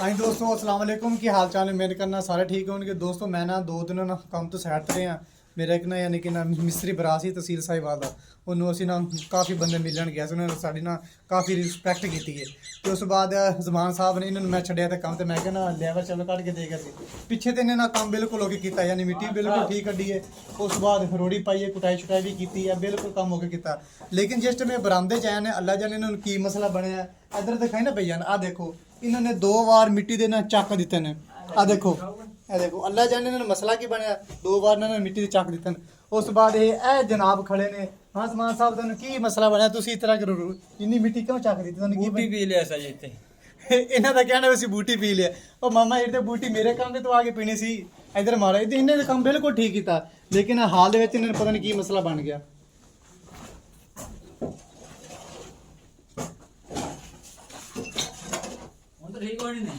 हाँ दोस्तों अस्सलाम वालेकुम की हाल चाल है मेरे करना सारे ठीक होंगे दोस्तों। मैं ना 2 ਦਿਨ ना ਕੰਮ ਤੋਂ ਸਾਈਡ ਤੇ ਆ ਮੇਰਾ ਇੱਕ ਨਾ ਯਾਨੀ ਕਿ ਨਾ ਮਿਸਤਰੀ ਭਰਾ ਸੀ ਤਹਿਸੀਲ ਸਾਹਿਬਾਂ ਦਾ। ਉਹਨੂੰ ਅਸੀਂ ਨਾ ਕਾਫੀ ਬੰਦੇ ਮਿਲਣ ਗਿਆ ਸੀ, ਉਹਨਾਂ ਨੇ ਸਾਡੀ ਨਾ ਕਾਫੀ ਰਿਸਪੈਕਟ ਕੀਤੀ ਹੈ। ਤੇ ਉਸ ਤੋਂ ਬਾਅਦ ਜ਼ਮਾਨ ਸਾਹਿਬ ਨੇ ਇਹਨਾਂ ਨੂੰ ਮੈਂ ਛੱਡਿਆ ਤੇ ਕੰਮ ਤੇ ਮੈਂ ਕਿਹਾ ਨਾ ਲੈਵਲ ਚਲੋ ਕੱਢ ਕੇ ਦੇ ਗਿਆ ਸੀ ਪਿੱਛੇ ਤੇ ਇਹਨੇ ਨਾ ਕੰਮ ਬਿਲਕੁਲ ਹੋ ਕੇ ਕੀਤਾ, ਯਾਨੀ ਮਿੱਟੀ ਬਿਲਕੁਲ ਠੀਕ ਕੱਢੀ ਹੈ। ਉਸ ਤੋਂ ਬਾਅਦ ਰੋੜੀ ਪਾਈ ਹੈ, ਕੁਟਾਈ ਛੁਟਾਈ ਵੀ ਕੀਤੀ ਹੈ, ਬਿਲਕੁਲ ਕੰਮ ਹੋ ਕੇ ਕੀਤਾ। ਲੇਕਿਨ ਜਿਸ ਟਾਈਮ ਇਹ ਬਰਾਮਦੇ ਚ ਆਏ ਨੇ ਅੱਲਾ ਜਾਨੇ ਇਹਨਾਂ ਨੂੰ ਕੀ ਮਸਲਾ ਬਣਿਆ। ਇੱਧਰ ਦਿਖਾਈ ਨਾ ਪਈਆਂ ਆ ਦੇਖੋ, ਇਹਨਾਂ ਨੇ 2 ਵਾਰ ਮਿੱਟੀ ਦੇ ਨਾਲ ਚੱਕ ਦਿੱਤੇ ਨੇ। ਆ ਦੇਖੋ ਇਹ ਦੇਖੋ ਅੱਲਾ ਜਾਨੇ ਇਹਨਾਂ ਨੂੰ ਮਸਲਾ ਕੀ ਬਣਿਆ, 2 ਵਾਰ ਇਹਨਾਂ ਨੇ ਮਿੱਟੀ ਦੇ ਚੱਕ ਦਿੱਤੇ ਨੇ। ਉਸ ਤੋਂ ਬਾਅਦ ਇਹ ਜਨਾਬ ਖੜੇ ਨੇ। ਹਾਂ ਜ਼ਮਾਨ ਸਾਹਿਬ ਤੁਹਾਨੂੰ ਕੀ ਮਸਲਾ ਬਣਿਆ, ਤੁਸੀਂ ਇਸ ਤਰ੍ਹਾਂ ਕਰੋ ਇੰਨੀ ਮਿੱਟੀ ਕਿਉਂ ਚੱਕ ਦਿੱਤੀ, ਤੁਹਾਨੂੰ ਕੀ ਬੂਟੀ ਪੀ ਲਿਆ ਸਾ ਜੀ ਇੱਥੇ। ਇਹਨਾਂ ਦਾ ਕਹਿਣਾ ਅਸੀਂ ਬੂਟੀ ਪੀ ਲਿਆ। ਉਹ ਮਾਮਾ ਇਹ ਤੇ ਬੂਟੀ ਮੇਰੇ ਕੰਮ ਤੇ ਤੋਂ ਆ ਕੇ ਪੀਣੀ ਸੀ। ਇਧਰ ਮਾਰਾ ਇਹਨੇ ਦੇ ਕੰਮ ਬਿਲਕੁਲ ਠੀਕ ਕੀਤਾ, ਲੇਕਿਨ ਹਾਲ ਦੇ ਵਿੱਚ ਇਹਨਾਂ ਨੂੰ ਪਤਾ ਨਹੀਂ ਕੀ ਮਸਲਾ ਬਣ ਗਿਆ। ਹੁਣ ਤਾਂ ਠੀਕ ਹੋਣੀ ਨਹੀਂ।